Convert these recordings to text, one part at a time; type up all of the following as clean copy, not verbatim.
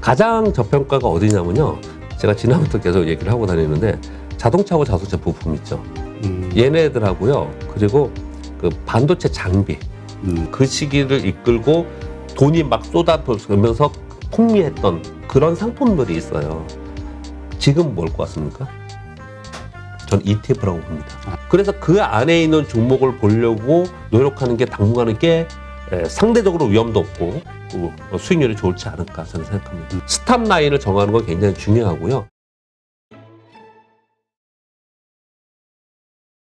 가장 저평가가 어디냐면요. 제가 지난부터 계속 얘기를 하고 다니는데 자동차하고 자동차 부품 있죠. 얘네들하고요. 그리고 그 반도체 장비 그 시기를 이끌고 돈이 막 쏟아부으면서 풍미했던 그런 상품들이 있어요. 지금 뭘 것 같습니까? 전 ETF라고 봅니다. 그래서 그 안에 있는 종목을 보려고 노력하는 게 당분간은 꽤 상대적으로 위험도 없고 수익률이 좋지 않을까 저는 생각합니다. 스탑 라인을 정하는 건 굉장히 중요하고요.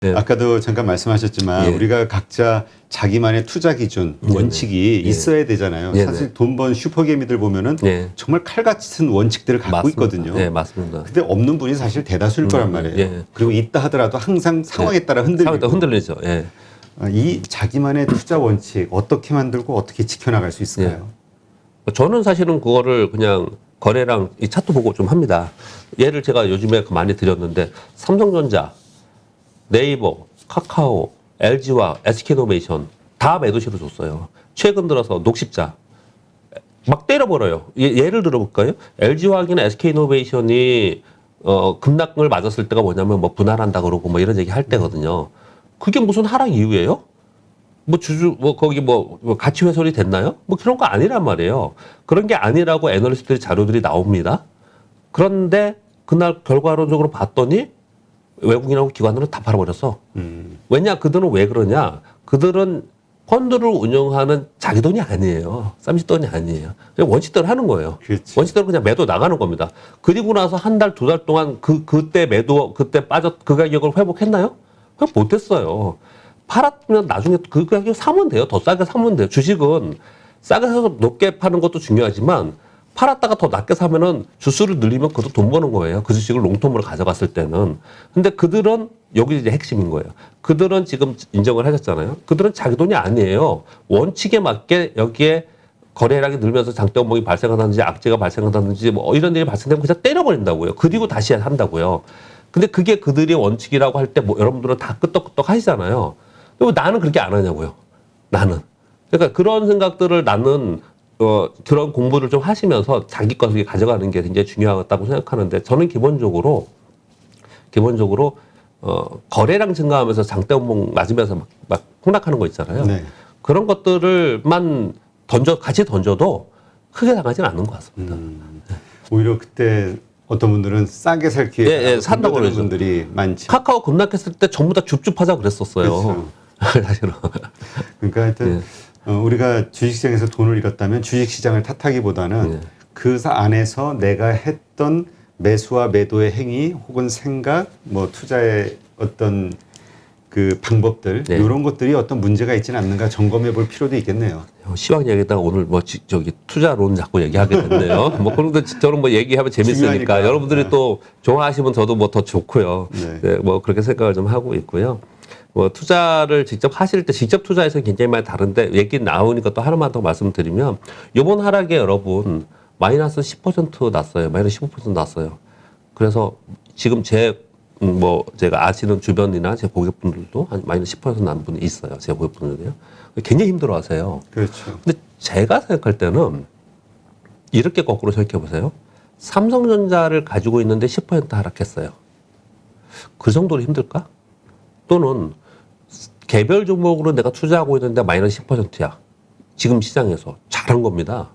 네. 아까도 잠깐 말씀하셨지만 예. 우리가 각자 자기만의 투자 기준, 원칙이 있어야 되잖아요. 사실 돈 번 슈퍼개미들 보면은 정말 칼 같은 원칙들을 갖고 맞습니다. 있거든요. 네, 맞습니다. 근데 없는 분이 사실 대다수일 거란 말이에요. 그리고 있다 하더라도 항상 상황에 따라 흔들리죠. 예. 이 자기만의 투자 원칙 어떻게 만들고 어떻게 지켜나갈 수 있을까요? 저는 사실은 그거를 그냥 거래랑 이 차트 보고 좀 합니다. 예를 제가 요즘에 많이 드렸는데 삼성전자, 네이버, 카카오, LG와 SK이노베이션 다 매도시로 줬어요. 최근 들어서 녹십자 막 때려버려요. 예를 들어볼까요? LG화학이나 SK이노베이션이 급락을 맞았을 때가 뭐냐면 뭐 분할한다 그러고 뭐 이런 얘기 할 때거든요. 그게 무슨 하락 이유예요? 거기 가치 훼손이 됐나요? 뭐 그런 거 아니란 말이에요. 그런 게 아니라고 애널리스트들의 자료들이 나옵니다. 그런데 그날 결과론적으로 봤더니 외국인하고 기관들은 다 팔아버렸어. 왜냐? 그들은 왜 그러냐? 그들은 펀드를 운영하는 자기 돈이 아니에요. 쌈짓 돈이 아니에요. 그냥 원칙대로 하는 거예요. 그렇지. 원칙대로 그냥 매도 나가는 겁니다. 그리고 나서 한 달, 두 달 동안 그때 그 가격을 회복했나요? 회복 못했어요. 팔았으면 나중에 그 가격 사면 돼요. 더 싸게 사면 돼요. 주식은 싸게 사서 높게 파는 것도 중요하지만 팔았다가 더 낮게 사면은 주수를 늘리면 그것도 돈 버는 거예요. 그 주식을 롱텀으로 가져갔을 때는. 근데 그들은 여기 이제 핵심인 거예요. 그들은 지금 인정을 하셨잖아요. 그들은 자기 돈이 아니에요. 원칙에 맞게 여기에 거래량이 늘면서 장대음봉이 발생한다든지 악재가 발생한다든지 뭐 이런 일이 발생되면 그냥 때려버린다고요. 그리고 다시 한다고요. 근데 그게 그들의 원칙이라고 할 때 뭐 여러분들은 다 끄떡끄떡 하시잖아요. 근데 나는 그렇게 안 하냐고요. 나는. 그러니까 그런 생각들을 나는 그런 공부를 좀 하시면서 자기 것을 가져가는 게 굉장히 중요하다고 생각하는데 저는 기본적으로 거래량 증가하면서 장대음봉 맞으면서 막 폭락하는 거 있잖아요. 네. 그런 것들을만 같이 던져도 크게 당하지는 않는 것 같습니다. 오히려 그때 어떤 분들은 싸게 살 기회가 산다고 그러는 그러죠. 분들이 많죠. 카카오 급락했을 때 전부 다 줍줍하자 그랬었어요. 그렇죠. 사실은. 그러니까 하여튼 우리가 주식시장에서 돈을 잃었다면 주식시장을 탓하기보다는 그 안에서 내가 했던 매수와 매도의 행위 혹은 생각, 뭐 투자의 어떤 그 방법들 이런 것들이 어떤 문제가 있지는 않는가 점검해 볼 필요도 있겠네요. 시황 얘기다가 오늘 투자론 자꾸 얘기하게 됐네요. 뭐 그런데 저는 뭐 얘기하면 재밌으니까 중요하니까. 여러분들이 또 좋아하시면 저도 뭐 더 좋고요. 뭐 그렇게 생각을 좀 하고 있고요. 뭐 투자를 직접 하실 때 직접 투자에서 굉장히 많이 다른데 얘기 나오니까 또 하나만 더 말씀드리면 이번 하락에 여러분 마이너스 10% 났어요. 마이너스 15% 났어요. 그래서 지금 제가 아시는 주변이나 제 고객분들도 한 마이너스 10% 난 분이 있어요. 제 고객분들이요. 굉장히 힘들어 하세요. 그렇죠. 근데 제가 생각할 때는 이렇게 거꾸로 생각해 보세요. 삼성전자를 가지고 있는데 10% 하락했어요. 그 정도로 힘들까? 또는 개별 종목으로 내가 투자하고 있는데 마이너스 10%야. 지금 시장에서 잘한 겁니다.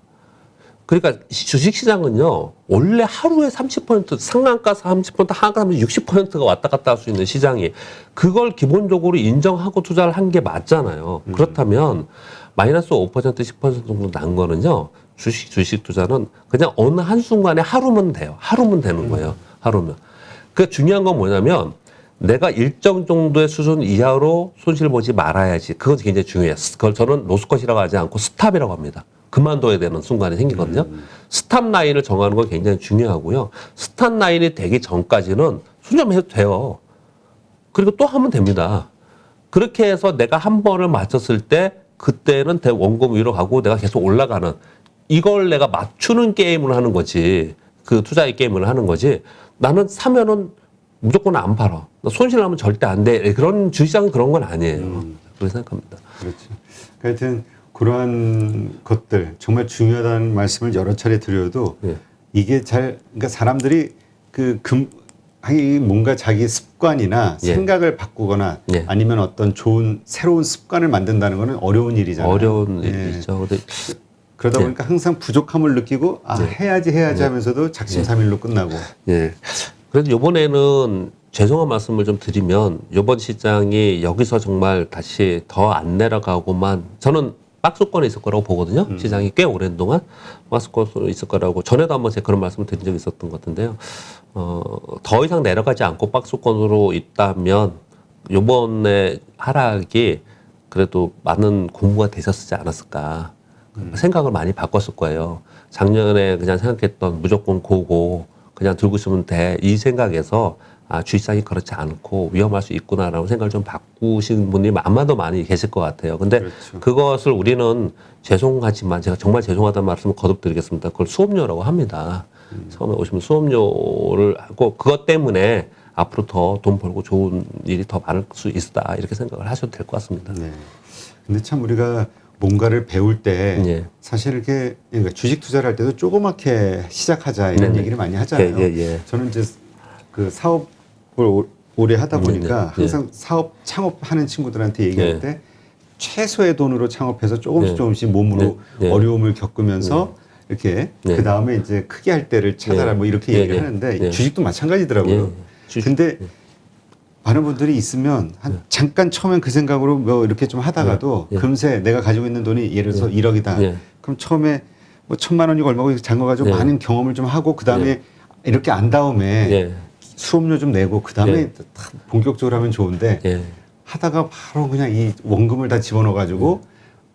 그러니까 주식시장은요, 원래 하루에 30%, 상한가 30%, 하한가 60%가 왔다 갔다 할 수 있는 시장이, 그걸 기본적으로 인정하고 투자를 한 게 맞잖아요. 그렇다면, 마이너스 5%, 10% 정도 난 거는요, 주식 투자는 그냥 어느 한순간에 하루면 돼요. 하루면 되는 거예요. 하루면. 그 중요한 건 뭐냐면, 내가 일정 정도의 수준 이하로 손실 보지 말아야지. 그건 굉장히 중요해요. 그걸 저는 로스컷이라고 하지 않고 스탑이라고 합니다. 그만둬야 되는 순간이 생기거든요. 스탑 라인을 정하는 건 굉장히 중요하고요. 스탑 라인이 되기 전까지는 수렴해도 돼요. 그리고 또 하면 됩니다. 그렇게 해서 내가 한 번을 맞췄을 때 그때는 원금 위로 가고 내가 계속 올라가는 이걸 내가 맞추는 게임을 하는 거지. 그 투자의 게임을 하는 거지. 나는 사면은 무조건 안 팔아. 손실나면 절대 안 돼. 그런 주식시장은 그런 건 아니에요. 그렇게 생각합니다. 그렇죠. 하여튼 그러한 것들 정말 중요하다는 말씀을 여러 차례 드려도 이게 그러니까 사람들이 뭔가 자기 습관이나 생각을 바꾸거나 아니면 어떤 좋은 새로운 습관을 만든다는 것은 어려운 일이잖아요. 어려운 일이죠. 그러다 보니까 항상 부족함을 느끼고 해야지 하면서도 작심삼일로 끝나고. 그래도 이번에는 죄송한 말씀을 좀 드리면 이번 시장이 여기서 정말 다시 더 안 내려가고만 저는 박스권에 있을 거라고 보거든요. 시장이 꽤 오랜 동안 박스권에 있을 거라고 전에도 한번 제가 그런 말씀을 드린 적이 있었던 것 같은데요. 더 이상 내려가지 않고 박스권으로 있다면 이번에 하락이 그래도 많은 공부가 되셨지 않았을까 생각을 많이 바꿨을 거예요. 작년에 그냥 생각했던 무조건 고고 그냥 들고 있으면 돼 이 생각에서 주식시장이 그렇지 않고 위험할 수 있구나라는 생각을 좀 바꾸신 분이 아마도 많이 계실 것 같아요. 근데 그것을 우리는 죄송하지만 제가 정말 죄송하다는 말씀을 거듭드리겠습니다. 그걸 수업료라고 합니다. 처음에 오시면 수업료를 하고 그것 때문에 앞으로 더 돈 벌고 좋은 일이 더 많을 수 있다 이렇게 생각을 하셔도 될 것 같습니다. 네. 근데 참 우리가 뭔가를 배울 때 사실 이렇게 그러니까 주식 투자를 할 때도 조그맣게 시작하자 이런 얘기를 많이 하잖아요. 저는 이제 그 사업을 오래 하다 보니까 항상 사업 창업하는 친구들한테 얘기할 때 최소의 돈으로 창업해서 조금씩 몸으로 어려움을 겪으면서 이렇게 그 다음에 이제 크게 할 때를 찾아라 뭐 이렇게 얘기를 하는데 주식도 마찬가지더라고요. 근데 많은 분들이 있으면 잠깐 처음엔 그 생각으로 뭐 이렇게 좀 하다가도 금세 내가 가지고 있는 돈이 예를 들어서 1억이다. 그럼 처음에 뭐 1,000만 원이고 얼마고 잠궈가지고 많은 경험을 좀 하고 그 다음에 이렇게 안 다음에 수업료 좀 내고 그 다음에 본격적으로 하면 좋은데 하다가 바로 그냥 이 원금을 다 집어넣어가지고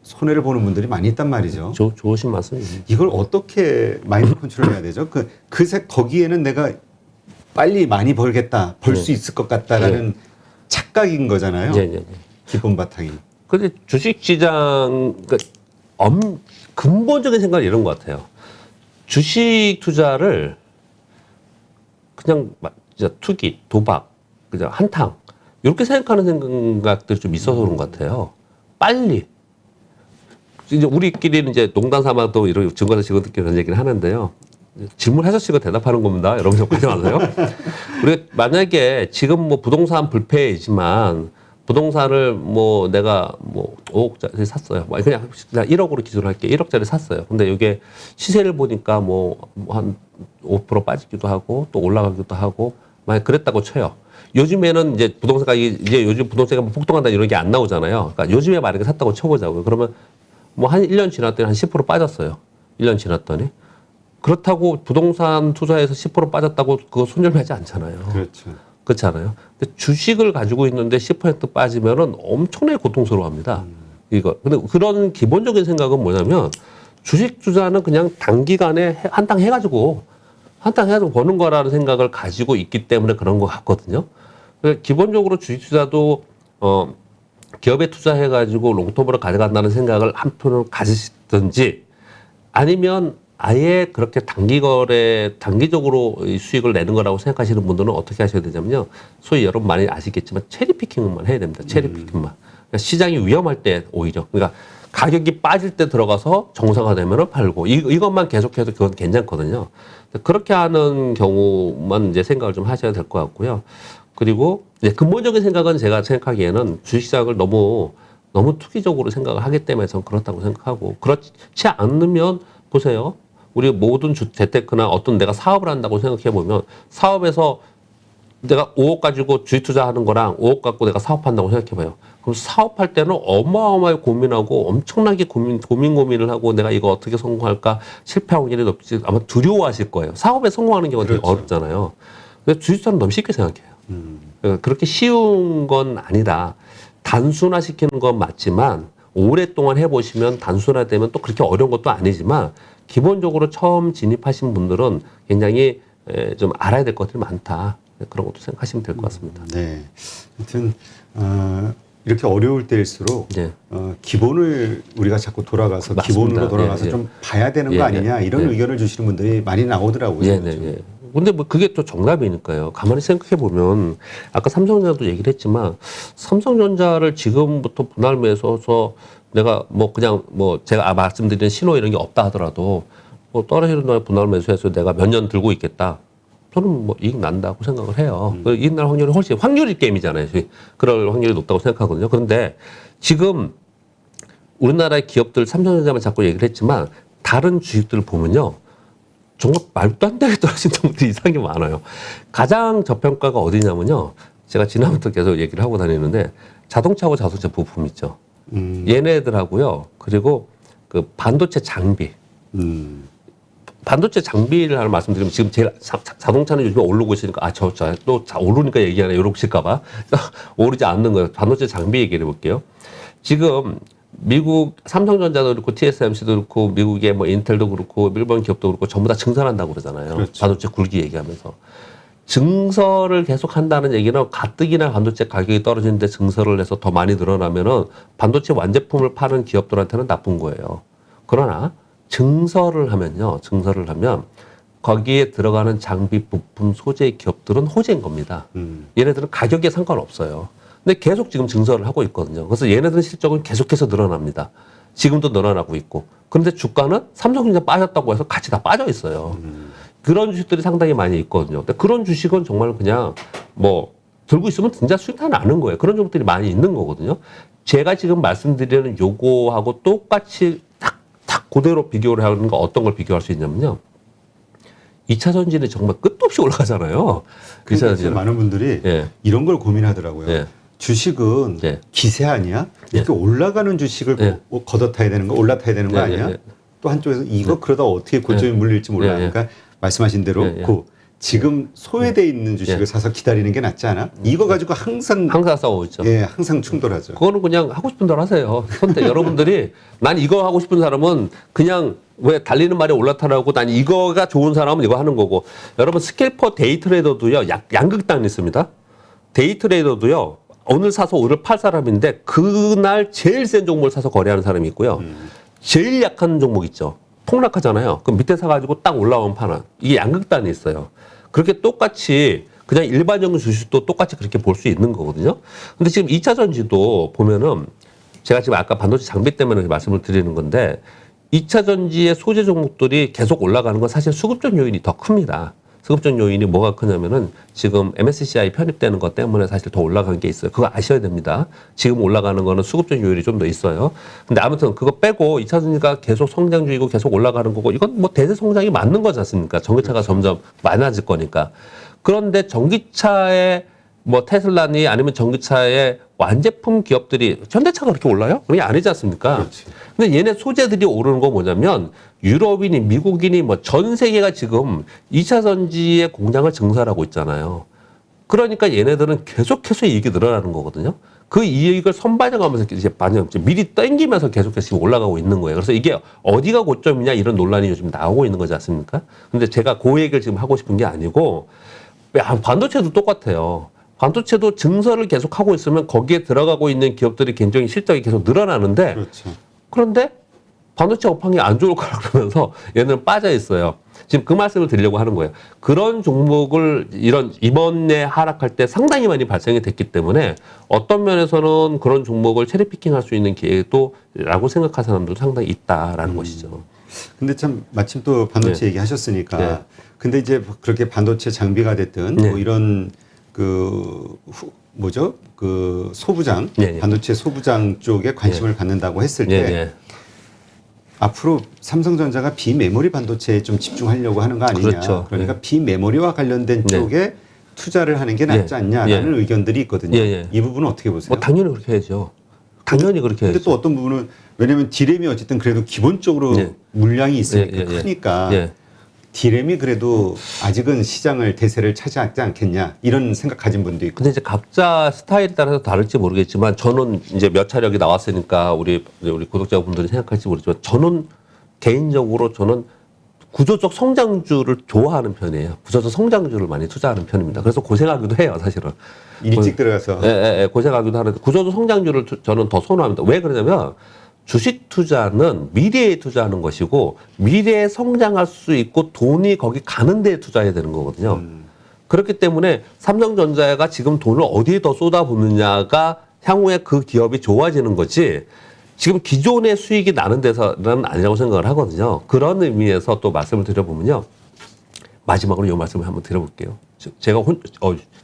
손해를 보는 분들이 많이 있단 말이죠. 좋으신 말씀이죠. 이걸 어떻게 마인드 컨트롤해야 되죠? 거기에는 내가 빨리 많이 벌겠다, 벌 수 있을 것 같다라는 착각인 거잖아요. 기본 바탕이. 근데 주식시장 근본적인 생각은 이런 것 같아요. 주식 투자를 그냥 투기, 도박, 그냥 한탕 이렇게 생각하는 생각들이 좀 있어서 그런 것 같아요. 빨리. 이제 우리끼리는 이제 농담 삼아도 이런 증권사 직원들끼리 그런 얘기를 하는데요. 질문하셨으니까 대답하는 겁니다. 여러분 적지 마세요. 우리가 만약에 지금 뭐 부동산 불패이지만 부동산을 뭐 내가 뭐 5억짜리 샀어요. 그냥 1억으로 기준할게. 1억짜리 샀어요. 근데 이게 시세를 보니까 뭐 한 5% 빠지기도 하고 또 올라가기도 하고 만약 그랬다고 쳐요. 요즘에는 이제 부동산 가격이 이제 요즘 부동산가 폭등한다 이런 게 안 나오잖아요. 그러니까 요즘에 만약에 샀다고 쳐보자고요. 그러면 뭐 한 1년 지났더니 한 10% 빠졌어요. 1년 지났더니. 그렇다고 부동산 투자에서 10% 빠졌다고 그거 손절하지 않잖아요. 그렇죠. 그렇지 않아요? 근데 주식을 가지고 있는데 10% 빠지면은 엄청나게 고통스러워합니다. 근데 그런 기본적인 생각은 뭐냐면 주식 투자는 그냥 단기간에 한탕 해가지고 버는 거라는 생각을 가지고 있기 때문에 그런 것 같거든요. 그러니까 기본적으로 주식 투자도 기업에 투자해가지고 롱텀으로 가져간다는 생각을 한편으로 가지시든지 아니면 아예 그렇게 단기적으로 수익을 내는 거라고 생각하시는 분들은 어떻게 하셔야 되냐면요. 소위 여러분 많이 아시겠지만 체리피킹만 해야 됩니다. 체리피킹만. 그러니까 시장이 위험할 때 오히려. 그러니까 가격이 빠질 때 들어가서 정상화되면 팔고 이것만 계속해서 그건 괜찮거든요. 그렇게 하는 경우만 이제 생각을 좀 하셔야 될 것 같고요. 그리고 이제 근본적인 생각은 제가 생각하기에는 주식시장을 너무 투기적으로 생각을 하기 때문에 저는 그렇다고 생각하고 그렇지 않으면 보세요. 우리 모든 재테크나 어떤 내가 사업을 한다고 생각해 보면 사업에서 내가 5억 가지고 주식 투자하는 거랑 5억 갖고 내가 사업한다고 생각해 봐요. 그럼 사업할 때는 어마어마하게 고민하고 엄청나게 고민을 하고 내가 이거 어떻게 성공할까 실패할 확률이 높지 아마 두려워하실 거예요. 사업에 성공하는 경우가 되게 어렵잖아요. 근데 주식 투자는 너무 쉽게 생각해요. 그러니까 그렇게 쉬운 건 아니다. 단순화시키는 건 맞지만 오랫동안 해보시면 단순화되면 또 그렇게 어려운 것도 아니지만 기본적으로 처음 진입하신 분들은 굉장히 좀 알아야 될 것들이 많다. 그런 것도 생각하시면 될 것 같습니다. 네. 하여튼 이렇게 어려울 때일수록 기본을 우리가 자꾸 돌아가서 맞습니다. 기본으로 돌아가서 좀 봐야 되는 거 아니냐 이런 의견을 주시는 분들이 많이 나오더라고요. 근데 뭐 그게 또 정답이니까요. 가만히 생각해 보면 아까 삼성전자도 얘기를 했지만 삼성전자를 지금부터 분할 매수해서 내가 뭐 그냥 뭐 제가 말씀드린 신호 이런 게 없다 하더라도 뭐 떨어지는 동안 분할 매수해서 내가 몇 년 들고 있겠다. 저는 뭐 이익 난다고 생각을 해요. 이익 날 확률이 훨씬 확률이 게임이잖아요. 그럴 확률이 높다고 생각하거든요. 그런데 지금 우리나라의 기업들 삼성전자만 자꾸 얘기를 했지만 다른 주식들을 보면요. 정말 말도 안 되게 떨어진 종목들이 이상하게 많아요. 가장 저평가가 어디냐면요. 제가 지난부터 계속 얘기를 하고 다니는데 자동차하고 자동차 부품 있죠. 얘네들하고요. 그리고 그 반도체 장비. 반도체 장비를 하나 말씀드리면 지금 제일 자동차는 요즘에 오르고 있으니까 또 오르니까 얘기하네 이러실까봐 오르지 않는 거예요. 반도체 장비 얘기를 해볼게요. 지금 미국 삼성전자도 그렇고 TSMC도 그렇고 미국의 뭐 인텔도 그렇고 일본 기업도 그렇고 전부 다 증설한다고 그러잖아요. 그렇죠. 반도체 굴기 얘기하면서. 증설을 계속 한다는 얘기는 가뜩이나 반도체 가격이 떨어지는데 증설을 해서 더 많이 늘어나면은 반도체 완제품을 파는 기업들한테는 나쁜 거예요. 그러나 증설을 하면 거기에 들어가는 장비, 부품, 소재 기업들은 호재인 겁니다. 얘네들은 가격에 상관없어요. 근데 계속 지금 증설을 하고 있거든요. 그래서 얘네들은 실적은 계속해서 늘어납니다. 지금도 늘어나고 있고. 그런데 주가는 삼성전자 빠졌다고 해서 같이 다 빠져 있어요. 그런 주식들이 상당히 많이 있거든요. 근데 그런 주식은 정말 그냥 뭐 들고 있으면 진짜 수익 다 나는 거예요. 그런 종목들이 많이 있는 거거든요. 제가 지금 말씀드리는 요거하고 똑같이 딱 그대로 비교를 하는 거 어떤 걸 비교할 수 있냐면요. 2차 전지는 정말 끝도 없이 올라가잖아요. 그러니까 많은 분들이 이런 걸 고민하더라고요. 주식은 기세 아니야? 이렇게 올라가는 주식을 걷어타야 되는 거, 올라타야 되는 거 아니야? 또 한쪽에서 이거 그러다 어떻게 고점이 물릴지 몰라. 그러니까 말씀하신 대로 지금 소외돼 있는 주식을 사서 기다리는 게 낫지 않아? 이거 가지고 항상 싸우고 있죠. 항상 충돌하죠. 그거는 그냥 하고 싶은 대로 하세요. 근데 여러분들이 난 이거 하고 싶은 사람은 그냥 왜 달리는 말에 올라타라고 난 이거가 좋은 사람은 이거 하는 거고. 여러분 스캘퍼 데이트레이더도요. 양극단이 있습니다. 데이트레이더도요. 오늘 사서 오늘 팔 사람인데 그날 제일 센 종목을 사서 거래하는 사람이 있고요. 제일 약한 종목 있죠. 폭락하잖아요. 그럼 밑에 사가지고 딱 올라오면 파는. 이게 양극단이 있어요. 그렇게 똑같이 그냥 일반적인 주식도 똑같이 그렇게 볼 수 있는 거거든요. 근데 지금 2차 전지도 보면은 제가 지금 아까 반도체 장비 때문에 말씀을 드리는 건데 2차 전지의 소재 종목들이 계속 올라가는 건 사실 수급적 요인이 더 큽니다. 수급적 요인이 뭐가 크냐면은 지금 MSCI 편입되는 것 때문에 사실 더 올라간 게 있어요. 그거 아셔야 됩니다. 지금 올라가는 거는 수급적 요인이 좀 더 있어요. 근데 아무튼 그거 빼고 2차 전지가 계속 성장주이고 계속 올라가는 거고 이건 뭐 대세 성장이 맞는 거지 않습니까? 전기차가 점점 많아질 거니까. 그런데 전기차의 뭐 테슬라니 아니면 전기차의 완제품 기업들이 현대차가 그렇게 올라요? 그게 아니지 않습니까? 그렇지. 근데 얘네 소재들이 오르는 거 뭐냐면 유럽인이 미국인이 뭐 전 세계가 지금 2차 전지의 공장을 증설하고 있잖아요. 그러니까 얘네들은 계속해서 이익이 늘어나는 거거든요. 그 이익을 선반영하면서 이제 미리 땡기면서 계속해서 지금 올라가고 있는 거예요. 그래서 이게 어디가 고점이냐 이런 논란이 요즘 나오고 있는 거지 않습니까? 근데 제가 그 얘기를 지금 하고 싶은 게 아니고 반도체도 똑같아요. 반도체도 증설을 계속 하고 있으면 거기에 들어가고 있는 기업들이 굉장히 실적이 계속 늘어나는데 그렇죠. 그런데 반도체 업황이 안 좋을 거라 그러면서 얘는 빠져 있어요. 지금 그 말씀을 드리려고 하는 거예요. 그런 종목을 이번에 하락할 때 상당히 많이 발생이 됐기 때문에 어떤 면에서는 그런 종목을 체리피킹 할 수 있는 기회도 라고 생각하는 사람들도 상당히 있다라는 것이죠. 근데 참 마침 또 반도체 얘기하셨으니까 근데 이제 그렇게 반도체 장비가 됐든 뭐 이런 그 소부장 반도체 소부장 쪽에 관심을 갖는다고 했을 때 앞으로 삼성전자가 비메모리 반도체에 좀 집중하려고 하는 거 아니냐. 그렇죠. 그러니까 비메모리와 관련된 쪽에 투자를 하는 게 낫지 않냐라는 의견들이 있거든요. 이 부분은 어떻게 보세요? 뭐 당연히 그렇게 해야죠. 당연히 그렇게 해야죠. 근데 또 어떤 부분은 왜냐하면 D램이 어쨌든 그래도 기본적으로 물량이 있으니까 크니까 D램이 그래도 아직은 시장을 대세를 차지하지 않겠냐 이런 생각 가진 분도 있고. 근데 이제 각자 스타일에 따라서 다를지 모르겠지만 저는 이제 몇 차력이 나왔으니까 우리 구독자분들이 생각할지 모르지만 저는 개인적으로 저는 구조적 성장주를 좋아하는 편이에요. 구조적 성장주를 많이 투자하는 편입니다. 그래서 고생하기도 해요, 사실은. 일찍 들어가서. 고생하기도 하는데 구조적 성장주를 저는 더 선호합니다. 왜 그러냐면 주식 투자는 미래에 투자하는 것이고 미래에 성장할 수 있고 돈이 거기 가는 데에 투자해야 되는 거거든요. 그렇기 때문에 삼성전자가 지금 돈을 어디에 더 쏟아붓느냐가 향후에 그 기업이 좋아지는 거지 지금 기존의 수익이 나는 데서는 아니라고 생각을 하거든요. 그런 의미에서 또 말씀을 드려보면요. 마지막으로 이 말씀을 한번 드려볼게요. 제가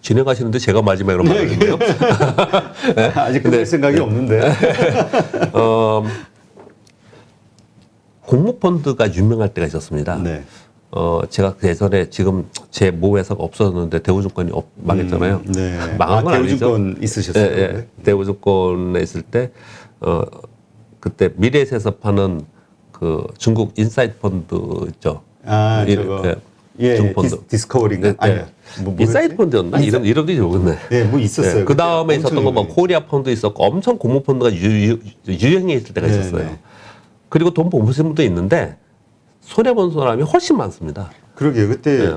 진행하시는데 제가 마지막으로 말하는데요. 네. 아직 끝낼 생각이 없는데. 공모펀드가 유명할 때가 있었습니다. 네. 제가 그 예전에 지금 제 모 회사가 없었는데 대우증권이 망했잖아요. 네. 망한 건 아니죠. 대우증권 있으셨어요. 예, 예. 네. 대우증권에 있을 때 그때 미래에셋에서 파는 그 중국 인사이트 펀드 있죠. 저거. 예, 중펀드. 디스커버리인가? 아니요. 인사이트 펀드였나? 이름이 모르겠네. 네, 뭐 있었어요. 그 다음에 있었던 건 뭐 유명했죠. 코리아 펀드 있었고 엄청 공모펀드가 유행해 있을 때가 네, 있었어요. 네. 그리고 돈 버신 분도 있는데 손해본 사람이 훨씬 많습니다. 그러게요. 그때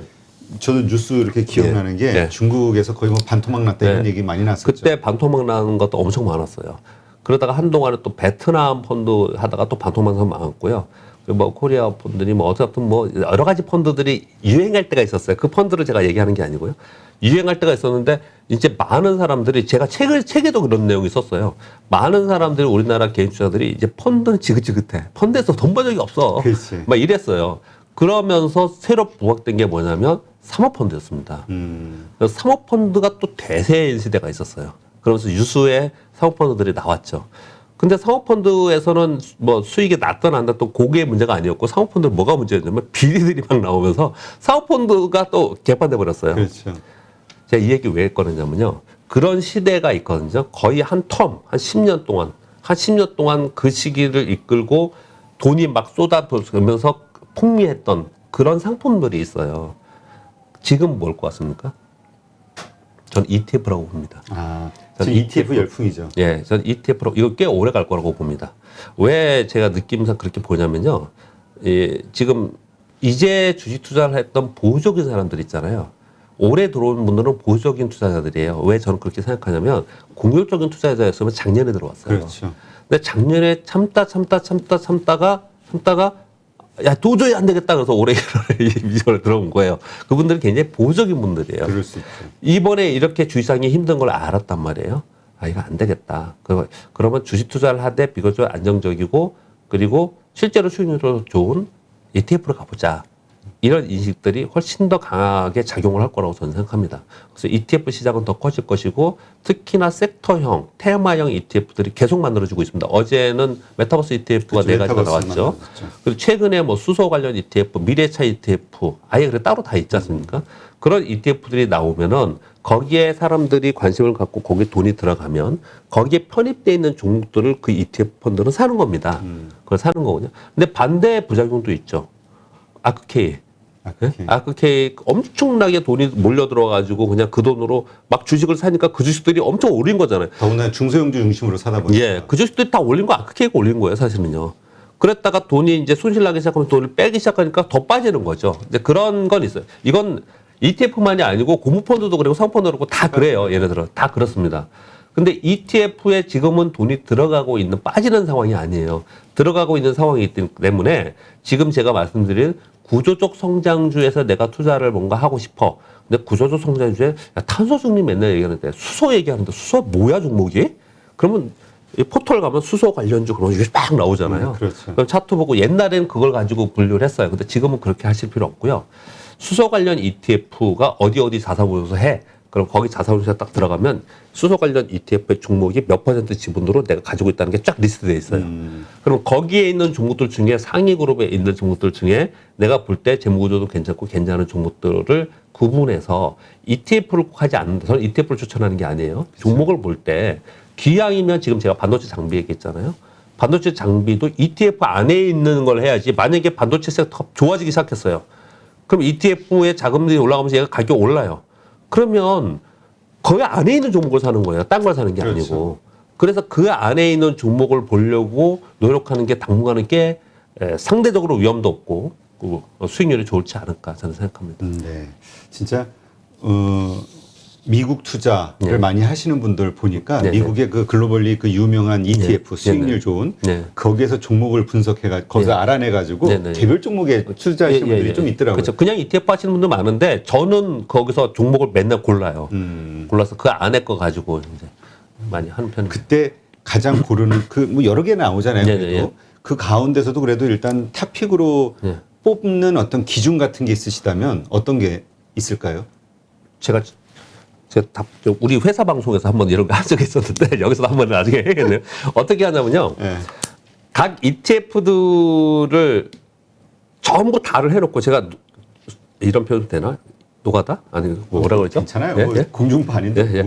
저도 뉴스 이렇게 기억나는 게 네. 중국에서 거의 뭐 반토막 났다 이런 네. 얘기 많이 났었죠. 그때 반토막 나는 것도 엄청 많았어요. 그러다가 한동안에 또 베트남 펀드 하다가 또 반토막 나서 망했고요. 그리고 뭐 코리아 펀드니 뭐 어쨌든 뭐 여러 가지 펀드들이 유행할 때가 있었어요. 그 펀드를 제가 얘기하는 게 아니고요. 유행할 때가 있었는데 이제 많은 사람들이 제가 책에도 그런 내용이 있었어요. 많은 사람들이 우리나라 개인 투자들이 이제 펀드는 지긋지긋해. 펀드에서 돈 번 적이 없어. 그렇지. 막 이랬어요. 그러면서 새로 부각된 게 뭐냐면 사모펀드였습니다. 그래서 사모펀드가 또 대세인 시대가 있었어요. 그러면서 유수의 사모펀드들이 나왔죠. 근데 사모펀드에서는 뭐 수익이 낮든 안 낮든 그게 문제가 아니었고 사모펀드는 뭐가 문제였냐면 비리들이 막 나오면서 사모펀드가 또 개판돼 버렸어요. 그렇죠. 제가 이 얘기 왜 꺼냈냐면요. 그런 시대가 있거든요. 거의 한 10년 동안 그 시기를 이끌고 돈이 막 쏟아부으면서 풍미했던 그런 상품들이 있어요. 지금 뭘 것 같습니까? 전 ETF라고 봅니다. 지금 ETF 열풍이죠. 예, 전 ETF로 이거 꽤 오래 갈 거라고 봅니다. 왜 제가 느낌상 그렇게 보냐면요. 지금 이제 주식 투자를 했던 보수적인 사람들 있잖아요. 올해 들어온 분들은 보수적인 투자자들이에요. 왜 저는 그렇게 생각하냐면 공격적인 투자자였으면 작년에 들어왔어요. 그렇죠. 근데 작년에 참다가 야 도저히 안 되겠다 그래서 올해 1월에 들어온 거예요. 그분들은 굉장히 보수적인 분들이에요. 그럴 수 있죠. 이번에 이렇게 주식시장이 힘든 걸 알았단 말이에요. 이거 안 되겠다. 그러면 주식 투자를 하되 비교적 안정적이고 그리고 실제로 수익률도 좋은 ETF로 가보자. 이런 인식들이 훨씬 더 강하게 작용을 할 거라고 저는 생각합니다. 그래서 ETF 시장은 더 커질 것이고 특히나 섹터형, 테마형 ETF들이 계속 만들어지고 있습니다. 어제는 메타버스 ETF가 그렇죠, 4가지가 나왔죠. 그리고 최근에 뭐 수소 관련 ETF, 미래차 ETF, 아예 그래 따로 다 있지 않습니까? 그런 ETF들이 나오면은 거기에 사람들이 관심을 갖고 거기에 돈이 들어가면 거기에 편입되어 있는 종목들을 그 ETF 펀드는 사는 겁니다. 그걸 사는 거거든요. 근데 반대 부작용도 있죠. 아크케이. 아크케이 엄청나게 돈이 몰려 들어가지고 그냥 그 돈으로 막 주식을 사니까 그 주식들이 엄청 오른 거잖아요. 더구나 중소형주 중심으로 사다 보니까. 예, 그 주식들이 다 올린 거 아크케이가 올린 거예요, 사실은요. 그랬다가 돈이 이제 손실나기 시작하면 돈을 빼기 시작하니까 더 빠지는 거죠. 이제 그런 건 있어요. 이건 ETF만이 아니고 고무펀드도 그리고 상품도 그렇고 다 그래요. 예를 들어 다 그렇습니다. 근데 ETF에 지금은 돈이 들어가고 있는 빠지는 상황이 아니에요. 들어가고 있는 상황이 있기 때문에 지금 제가 말씀드린 구조적 성장주에서 내가 투자를 뭔가 하고 싶어. 근데 구조적 성장주에 탄소 중립 맨날 얘기하는데 수소 얘기하는데 수소 뭐야 종목이? 그러면 이 포털 가면 수소 관련주 그런 게 막 나오잖아요. 그렇죠. 그럼 차트 보고 옛날에는 그걸 가지고 분류를 했어요. 근데 지금은 그렇게 하실 필요 없고요. 수소 관련 ETF가 어디 자산운용사 해. 그럼 거기 자산운용사 딱 들어가면 수소 관련 ETF의 종목이 몇 % 지분으로 내가 가지고 있다는 게 쫙 리스트되어 있어요. 그럼 거기에 있는 종목들 중에 상위 그룹에 있는 종목들 중에 내가 볼 때 재무구조도 괜찮고 괜찮은 종목들을 구분해서 ETF를 꼭 하지 않는다. 저는 ETF를 추천하는 게 아니에요. 종목을 볼 때 기왕이면 지금 제가 반도체 장비 얘기했잖아요. 반도체 장비도 ETF 안에 있는 걸 해야지. 만약에 반도체 섹터가 좋아지기 시작했어요. 그럼 ETF의 자금들이 올라가면서 얘가 가격이 올라요. 그러면 거기 안에 있는 종목을 사는 거예요. 딴 걸 사는 게 그렇죠. 아니고. 그래서 그 안에 있는 종목을 보려고 노력하는 게 당분간은 꽤 상대적으로 위험도 없고 수익률이 좋지 않을까 저는 생각합니다. 네, 진짜 미국 투자를 많이 하시는 분들 보니까 미국의 그 글로벌리 그 유명한 ETF 수익률 좋은 거기에서 종목을 분석해가 거기서 알아내가지고 개별 종목에 투자하시는 분들이 좀 있더라고요. 그렇죠. 그냥 ETF 하시는 분들 많은데 저는 거기서 종목을 맨날 골라요. 골라서 그 안에 거 가지고 이제 많이 하는 편입니다. 그때 가장 고르는 그 뭐 여러 개 나오잖아요. 네, 그래도 네, 네. 그 가운데서도 그래도 일단 탑픽으로 네. 뽑는 어떤 기준 같은 게 있으시다면 어떤 게 있을까요? 제가 우리 회사 방송에서 한번 이런 거 한 적이 있었는데 여기서 한번 나중에 해야겠네요. 어떻게 하냐면요. 네. 각 ETF들을 전부 다를 해놓고 제가 이런 표현 되나? 노가다? 아니 뭐라 그러죠? 괜찮아요. 예? 뭐 예? 공중파인데. 예, 예.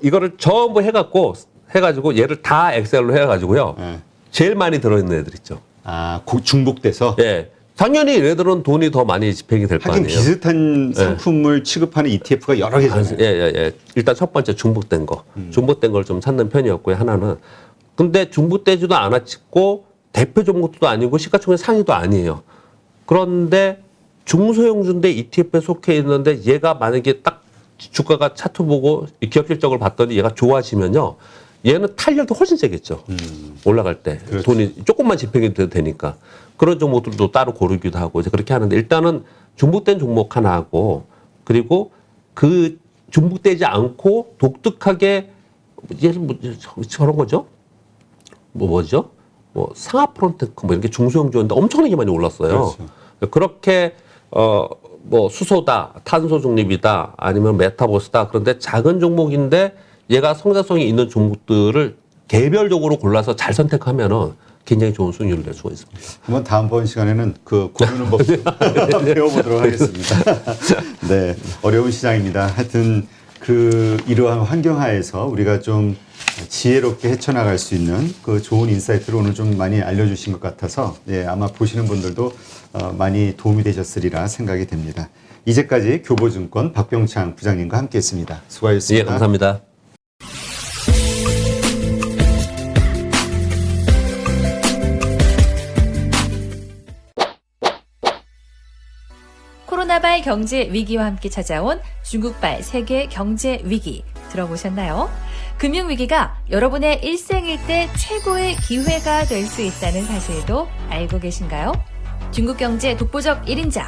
이거를 전부 해가지고 얘를 다 엑셀로 해가지고요. 예. 제일 많이 들어있는 애들 있죠. 아, 중복돼서 예. 당연히 얘들은 돈이 더 많이 집행이 될 거 하긴 아니에요. 비슷한 상품을 취급하는 ETF가 여러 개잖아요. 예. 일단 첫 번째 중복된 거. 중복된 걸 좀 찾는 편이었고요. 하나는. 근데 중복되지도 않았고 대표 종목도 아니고 시가총액 상위도 아니에요. 그런데 중소형주인데 ETF에 속해 있는데 얘가 만약에 딱 주가가 차트 보고 기업 실적을 봤더니 얘가 좋아지면요. 얘는 탄력도 훨씬 세겠죠. 올라갈 때. 그렇죠. 돈이 조금만 집행이 돼도 되니까. 그런 종목들도 따로 고르기도 하고 이제 그렇게 하는데 일단은 중복된 종목 하나 하고 그리고 그 중복되지 않고 독특하게 얘를 뭐 저런 거죠? 뭐죠? 뭐 상하프론테크 뭐 이렇게 중소형주인데 엄청나게 많이 올랐어요. 그렇죠. 그렇게 뭐 수소다, 탄소 중립이다, 아니면 메타버스다. 그런데 작은 종목인데 얘가 성장성이 있는 종목들을 개별적으로 골라서 잘 선택하면은 굉장히 좋은 수익률을 낼 수가 있습니다. 한번 다음번 시간에는 그 고르는 법 좀 배워보도록 하겠습니다. 네, 어려운 시장입니다. 하여튼 그 이러한 환경하에서 우리가 좀 지혜롭게 헤쳐나갈 수 있는 그 좋은 인사이트를 오늘 좀 많이 알려주신 것 같아서 예, 아마 보시는 분들도 많이 도움이 되셨으리라 생각이 됩니다. 이제까지 교보증권 박병창 부장님과 함께했습니다. 수고하셨습니다. 예, 감사합니다. 코로나발 경제 위기와 함께 찾아온 중국발 세계 경제 위기 들어보셨나요? 금융 위기가 여러분의 일생일대 최고의 기회가 될 수 있다는 사실도 알고 계신가요? 중국 경제 독보적 1인자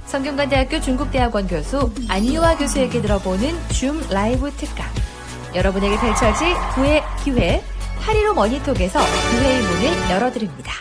성균관대학교 중국대학원 교수 안유아 교수에게 들어보는 줌 라이브 특강. 여러분에게 펼쳐질 구의 기회 8.15 머니톡에서 기회의 문을 열어드립니다.